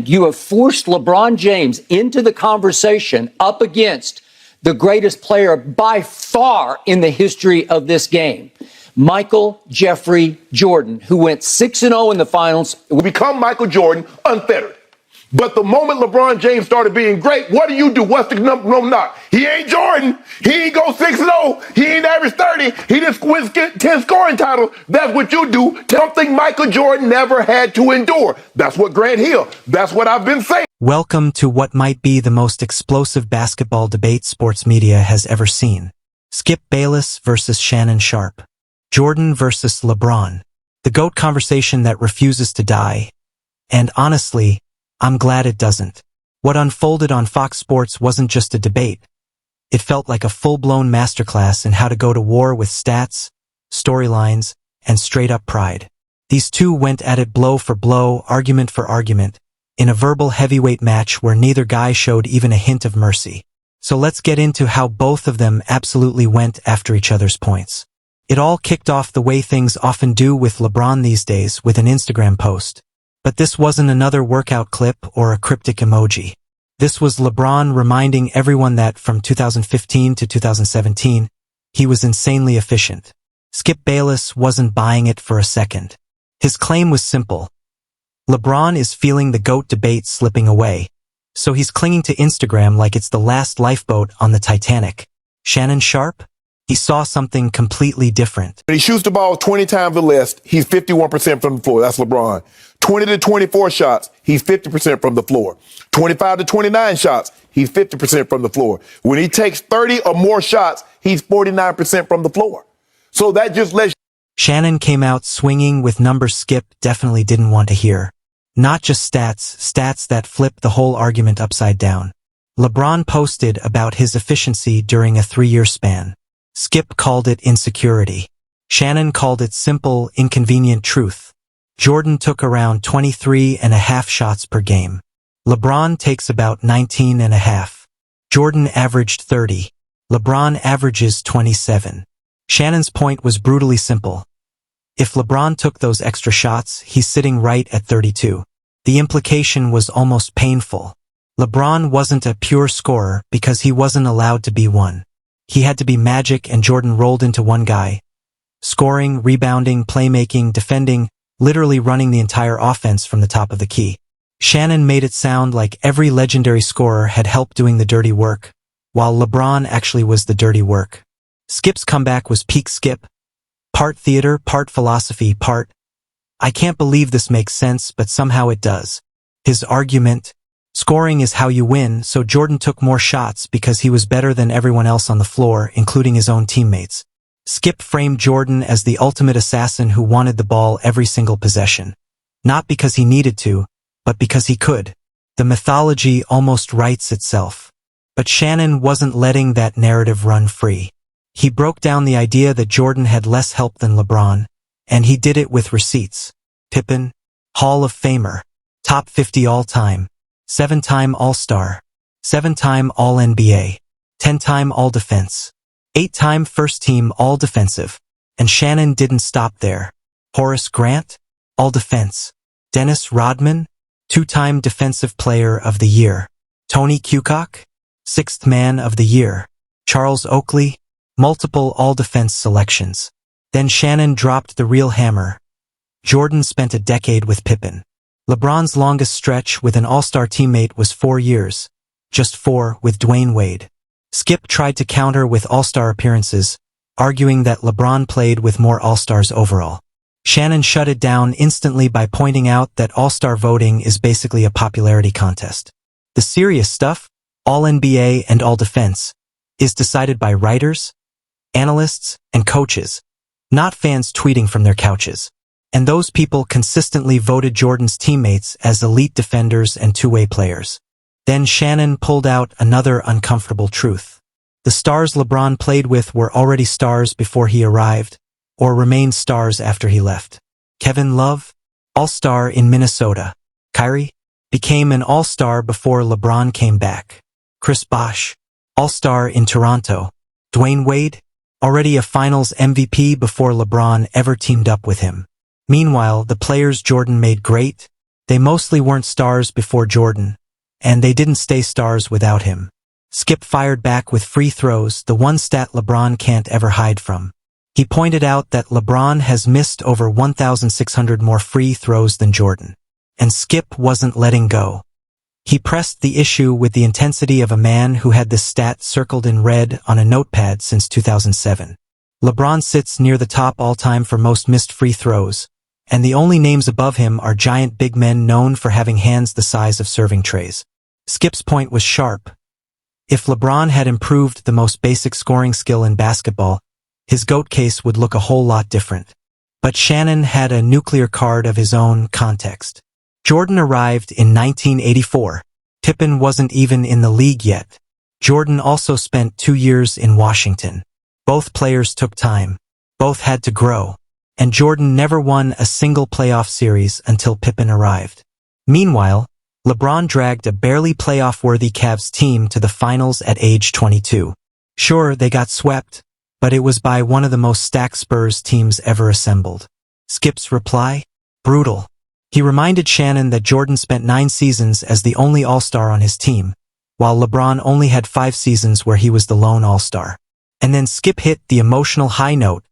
You have forced LeBron James into the conversation up against the greatest player by far in the history of this game, Michael Jeffrey Jordan, who went 6-0 in the finals. Become Michael Jordan unfettered. But the moment LeBron James started being great, what do? What's the number knock? He ain't Jordan. He ain't go 6-0. He ain't average 30. He just wins 10 scoring titles. That's what you do. Something Michael Jordan never had to endure. That's what Grant Hill. That's what I've been saying. Welcome to what might be the most explosive basketball debate sports media has ever seen. Skip Bayless versus Shannon Sharpe. Jordan versus LeBron. The GOAT conversation that refuses to die. And honestly, I'm glad it doesn't. What unfolded on Fox Sports wasn't just a debate. It felt like a full-blown masterclass in how to go to war with stats, storylines, and straight-up pride. These two went at it blow for blow, argument for argument, in a verbal heavyweight match where neither guy showed even a hint of mercy. So let's get into how both of them absolutely went after each other's points. It all kicked off the way things often do with LeBron these days, with an Instagram post. But this wasn't another workout clip or a cryptic emoji. This was LeBron reminding everyone that from 2015 to 2017, he was insanely efficient. Skip Bayless wasn't buying it for a second. His claim was simple. LeBron is feeling the GOAT debate slipping away, so he's clinging to Instagram like it's the last lifeboat on the Titanic. Shannon Sharpe? He saw something completely different. When he shoots the ball 20 times or less, he's 51% from the floor. That's LeBron. 20 to 24 shots, he's 50% from the floor. 25 to 29 shots, he's 50% from the floor. When he takes 30 or more shots, he's 49% from the floor. So that just lets Shannon came out swinging with numbers Skip definitely didn't want to hear. Not just stats that flipped the whole argument upside down. LeBron posted about his efficiency during a 3-year span. Skip called it insecurity. Shannon called it simple, inconvenient truth. Jordan took around 23.5 shots per game. LeBron takes about 19.5. Jordan averaged 30. LeBron averages 27. Shannon's point was brutally simple. If LeBron took those extra shots, he's sitting right at 32. The implication was almost painful. LeBron wasn't a pure scorer because he wasn't allowed to be one. He had to be magic, and Jordan rolled into one guy. Scoring, rebounding, playmaking, defending, literally running the entire offense from the top of the key. Shannon made it sound like every legendary scorer had help doing the dirty work, while LeBron actually was the dirty work. Skip's comeback was peak Skip. Part theater, part philosophy, part, I can't believe this makes sense, but somehow it does. His argument, scoring is how you win, so Jordan took more shots because he was better than everyone else on the floor, including his own teammates. Skip framed Jordan as the ultimate assassin who wanted the ball every single possession. Not because he needed to, but because he could. The mythology almost writes itself. But Shannon wasn't letting that narrative run free. He broke down the idea that Jordan had less help than LeBron, and he did it with receipts. Pippen, Hall of Famer, top 50 all-time, 7-time All-Star, 7-time All-NBA, 10-time All-Defense, 8-time first-team All-Defensive. And Shannon didn't stop there. Horace Grant, All-Defense. Dennis Rodman, 2-time Defensive Player of the Year. Tony Kukoc, 6th Man of the Year. Charles Oakley, multiple All-Defense selections. Then Shannon dropped the real hammer. Jordan spent a decade with Pippen. LeBron's longest stretch with an All-Star teammate was 4 years. Just 4 with Dwayne Wade. Skip tried to counter with All-Star appearances, arguing that LeBron played with more All-Stars overall. Shannon shut it down instantly by pointing out that All-Star voting is basically a popularity contest. The serious stuff, All-NBA and All-Defense, is decided by writers, analysts, and coaches, not fans tweeting from their couches. And those people consistently voted Jordan's teammates as elite defenders and two-way players. Then Shannon pulled out another uncomfortable truth. The stars LeBron played with were already stars before he arrived, or remained stars after he left. Kevin Love, All-Star in Minnesota. Kyrie became an All-Star before LeBron came back. Chris Bosh, All-Star in Toronto. Dwayne Wade, already a Finals MVP before LeBron ever teamed up with him. Meanwhile, the players Jordan made great, They mostly weren't stars before Jordan, and they didn't stay stars without him. Skip fired back with free throws, the one stat LeBron can't ever hide from. He pointed out that LeBron has missed over 1,600 more free throws than Jordan. And Skip wasn't letting go. He pressed the issue with the intensity of a man who had this stat circled in red on a notepad since 2007. LeBron sits near the top all-time for most missed free throws, and the only names above him are giant big men known for having hands the size of serving trays. Skip's point was sharp. If LeBron had improved the most basic scoring skill in basketball, his GOAT case would look a whole lot different. But Shannon had a nuclear card of his own: context. Jordan arrived in 1984. Pippen wasn't even in the league yet. Jordan also spent 2 years in Washington. Both players took time. Both had to grow. And Jordan never won a single playoff series until Pippen arrived. Meanwhile, LeBron dragged a barely playoff-worthy Cavs team to the finals at age 22. Sure, they got swept, but it was by one of the most stacked Spurs teams ever assembled. Skip's reply? Brutal. He reminded Shannon that Jordan spent 9 seasons as the only All-Star on his team, while LeBron only had 5 seasons where he was the lone All-Star. And then Skip hit the emotional high note.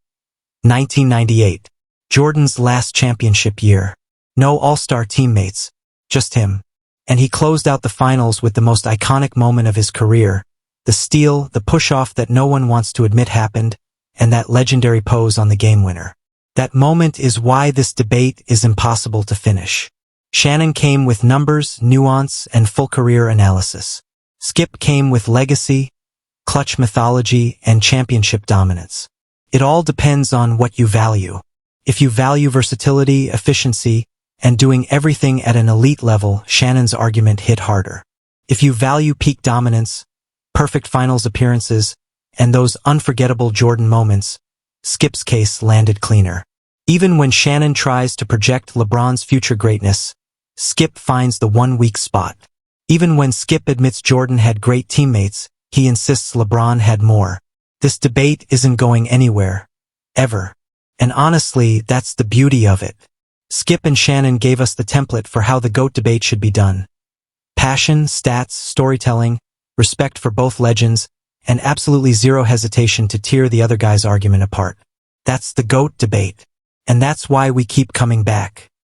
1998. Jordan's last championship year. No All-Star teammates. Just him. And he closed out the finals with the most iconic moment of his career. The steal, the push-off that no one wants to admit happened, and that legendary pose on the game winner. That moment is why this debate is impossible to finish. Shannon came with numbers, nuance, and full career analysis. Skip came with legacy, clutch mythology, and championship dominance. It all depends on what you value. If you value versatility, efficiency, and doing everything at an elite level, Shannon's argument hit harder. If you value peak dominance, perfect finals appearances, and those unforgettable Jordan moments, Skip's case landed cleaner. Even when Shannon tries to project LeBron's future greatness, Skip finds the one weak spot. Even when Skip admits Jordan had great teammates, he insists LeBron had more. This debate isn't going anywhere. Ever. And honestly, that's the beauty of it. Skip and Shannon gave us the template for how the GOAT debate should be done. Passion, stats, storytelling, respect for both legends, and absolutely zero hesitation to tear the other guy's argument apart. That's the GOAT debate. And that's why we keep coming back.